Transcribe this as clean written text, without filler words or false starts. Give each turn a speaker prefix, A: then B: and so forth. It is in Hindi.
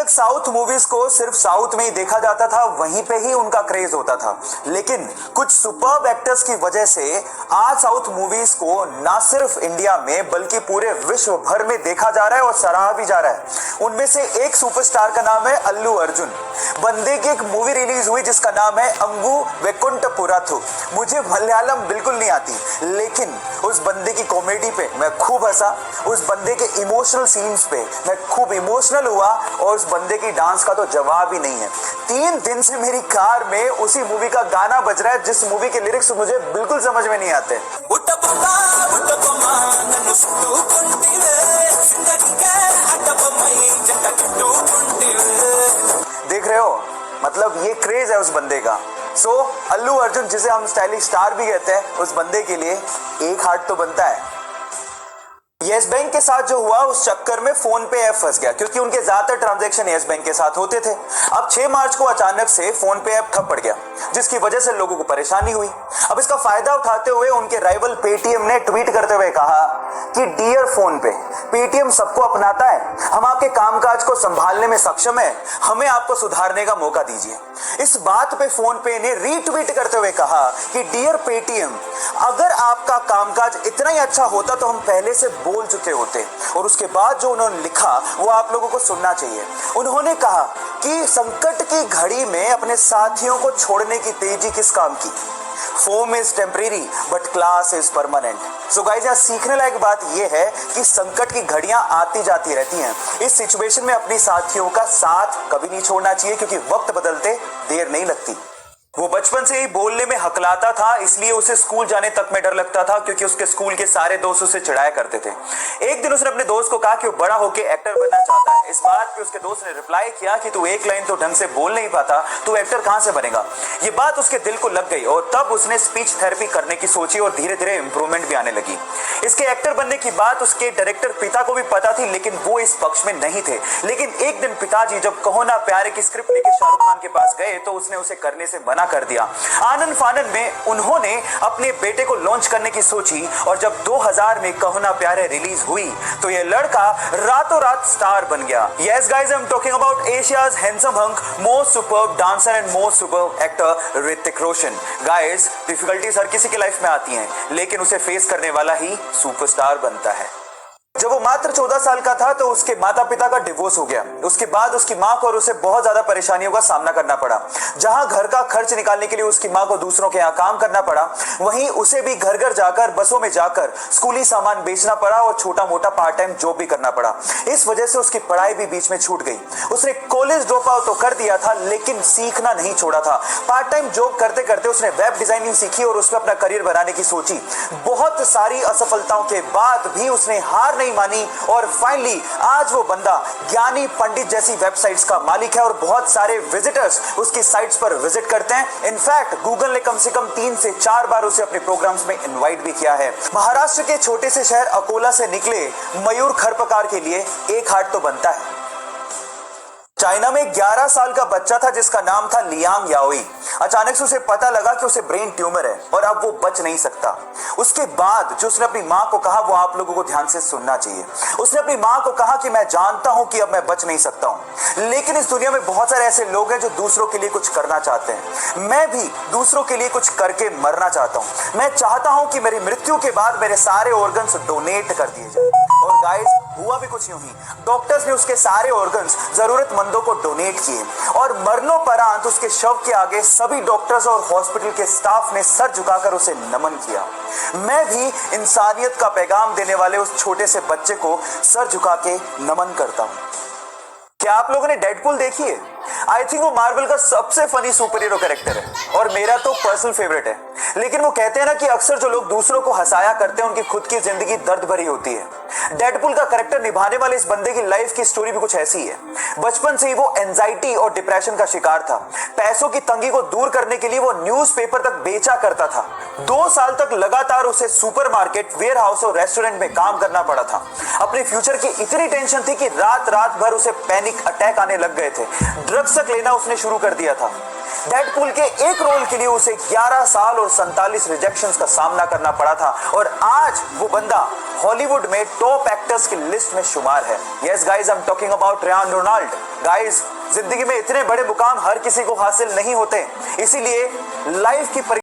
A: तक साउथ मूवीज को सिर्फ साउथ में ही देखा जाता था, वहीं पे ही उनका क्रेज होता था। लेकिन कुछ सुपर्ब एक्टर्स की वजह से आज साउथ मूवीज को ना सिर्फ इंडिया में बल्कि पूरे विश्व भर में देखा जा रहा है और सराहा भी जा रहा है। उनमें से एक सुपरस्टार का नाम है अल्लू अर्जुन। बंदे की एक मूवी रिलीज हुई जिसका नाम है अंगू वैकुंठपुरथु। मुझे मलयालम बिल्कुल नहीं आती, लेकिन उस बंदे की कॉमेडी पे मैं खूब हंसा, उस बंदे के इमोशनल सीन्स पे मैं खूब इमोशनल हुआ और उस बंदे की डांस का तो जवाब ही नहीं है। 3 दिन से मेरी कार में उसी मूवी का गाना बज रहा है जिस मूवी के लिरिक्स मुझे बिल्कुल समझ में नहीं आते। देख रहे हो, मतलब ये क्रेज है उस बंदे का। सो अल्लू अर्जुन, जिसे हम स्टाइलिश स्टार भी कहते हैं, उस बंदे के लिए एक हार्ट तो बनता है। येस बैंक के साथ जो हुआ उस चक्कर में फोन पे ऐप फंस गया, क्योंकि उनके ज्यादातर ट्रांजैक्शन येस बैंक के साथ होते थे। अब 6 मार्च को अचानक से फोन पे ऐप ठप पड़ गया, जिसकी वजह से लोगों को परेशानी हुई। अब इसका फायदा उठाते हुए उनके राइवल पेटीएम ने ट्वीट करते हुए कहा कि डियर फोन पे, पेटीएम सबको अपनाता है, हम आपके कामकाज को संभालने में सक्षम है, हमें आपको सुधारने का मौका दीजिए। इस बात पे फोन पे ने रीट्वीट करते हुए कहा कि डियर पेटीएम, अगर आपका कामकाज इतना ही अच्छा होता तो हम पहले से बोल चुके होते। और उसके बाद जो उन्होंने लिखा वो आप लोगों को सुनना चाहिए। उन्होंने कहा कि संकट की घड़ी में अपने साथियों को छोड़ने की तेजी किस काम की। Foam is temporary but class is permanent. So guys, यहाँ सीखने लायक बात यह है कि संकट की घड़ियां आती जाती रहती हैं। इस सिचुएशन में अपने साथियों का साथ कभी नहीं छोड़ना चाहिए, क्योंकि वक्त बदलते देर नहीं लगती। वो बचपन से ही बोलने में हकलाता था, इसलिए उसे स्कूल जाने तक में डर लगता था, क्योंकि उसके स्कूल के सारे दोस्त उसे चिढ़ाया करते थे। एक दिन उसने अपने दोस्त को कहा कि वो बड़ा होकर एक्टर बनना चाहता है। इस बात पे उसके दोस्त ने रिप्लाई किया कि तू एक लाइन तो ढंग से बोल नहीं पाता, तू एक्टर कहां से बनेगा। ये बात उसके दिल को लग गई और तब उसने स्पीच थेरेपी करने की सोची और धीरे धीरे इंप्रूवमेंट भी आने लगी। इसके एक्टर बनने की बात उसके डायरेक्टर पिता को भी पता थी, लेकिन वो इस पक्ष में नहीं थे। लेकिन एक दिन पिताजी जब कहो ना प्यारे की स्क्रिप्ट लेके शाहरुख खान के पास गए तो उसने उसे करने से मना कर दिया। आनंद फानन में उन्होंने अपने बेटे को लॉन्च करने की सोची और जब 2000 में कहो ना प्यारे रिलीज हुई तो ये लड़का रातों रात स्टार बन गया। Yes guys, I am talking about Asia's handsome hunk, most superb dancer and most superb actor Hrithik Roshan. Guys, difficulties हर किसी की लाइफ में आती हैं, लेकिन उसे फेस करने वाला ही सुपरस्टार बनता है। जब वो मात्र 14 साल का था तो उसके माता पिता का डिवोर्स हो गया। उसके बाद उसकी मां को और उसे बहुत ज्यादा परेशानियों का सामना करना पड़ा। जहां घर का खर्च निकालने के लिए उसकी मां को दूसरों के यहाँ काम करना पड़ा, वहीं उसे भी घर घर जाकर, बसों में जाकर स्कूली सामान बेचना पड़ा और छोटा मोटा पार्ट टाइम जॉब भी करना पड़ा। इस वजह से उसकी पढ़ाई भी बीच में छूट गई। उसने कॉलेज ड्रॉप आउट तो कर दिया था, लेकिन सीखना नहीं छोड़ा था। पार्ट टाइम जॉब करते करते उसने वेब डिजाइनिंग सीखी और उसमें अपना करियर बनाने की सोची। बहुत सारी असफलताओं के बाद भी उसने हार नहीं मानी और फाइनली आज वो बंदा ज्ञानी पंडित जैसी वेबसाइट्स का मालिक है और बहुत सारे विजिटर्स उसकी साइट्स पर विजिट करते हैं। इनफैक्ट गूगल ने कम से कम 3 से 4 बार उसे अपने प्रोग्राम्स में इनवाइट भी किया है। महाराष्ट्र के छोटे से शहर अकोला से निकले मयूर खरपकार के लिए एक हार्ट तो बनता है। चाइना में 11 साल का बच्चा था जिसका नाम था लियांग याओई। अचानक से उसे पता लगा कि उसे ब्रेन ट्यूमर है और अब वो बच नहीं सकता। उसके बाद जो उसने अपनी मां को कहा वो आप लोगों को ध्यान से सुनना चाहिए। उसने अपनी मां को कहा कि मैं जानता हूं कि अब मैं बच नहीं सकता हूं, लेकिन इस दुनिया में बहुत सारे ऐसे लोग हैं जो दूसरों के लिए कुछ करना चाहते हैं। मैं भी दूसरों के लिए कुछ करके मरना चाहता हूं। मैं चाहता हूं कि मेरी मृत्यु के बाद मेरे सारे ऑर्गन्स डोनेट कर दिए जाए। और गाइस, हुआ भी कुछ यूं ही। डॉक्टर्स ने उसके सारे ऑर्गन्स जरूरतमंदों को डोनेट किए और मरणोपरांत उसके शव के आगे सभी डॉक्टर्स और हॉस्पिटल के स्टाफ ने सर झुकाकर उसे नमन किया। मैं भी इंसानियत का पैगाम देने वाले उस छोटे से बच्चे को सर झुका के नमन करता हूं। क्या आप लोगों ने डेडपूल देखी है? आई थिंक वो मार्वल का सबसे फनी सुपर हीरो कैरेक्टर है और मेरा तो पर्सनल फेवरेट है। लेकिन वो कहते हैं ना कि अक्सर जो लोग दूसरों को हंसाया करते हैं उनकी खुद की जिंदगी दर्द भरी होती है। डेडपूल का कैरेक्टर निभाने वाले इस बंदे की लाइफ की स्टोरी भी कुछ ऐसी है। बचपन से ही वो एंजाइटी और डिप्रेशन का शिकार था। पैसों की तंगी को दूर करने के लिए वो न्यूज़पेपर तक बेचा करता था। 2 साल तक लगातार उसे सुपरमार्केट, वेयर हाउस और रेस्टोरेंट में काम करना पड़ा था। अपने फ्यूचर की इतनी टेंशन थी कि रात रात भर उसे पैनिक अटैक आने लग गए थे। ड्रग्स तक लेना उसने शुरू कर दिया था। डेडपूल के एक रोल के लिए उसे 11 साल और 47 रिजेक्शंस का सामना करना पड़ा था और आज वो बंदा हॉलीवुड में टॉप एक्टर्स की लिस्ट में शुमार है। Yes guys, I am talking about Ryan Ronald. Guys, जिंदगी में इतने बड़े मुकाम हर किसी को हासिल नहीं होते, इसीलिए लाइफ की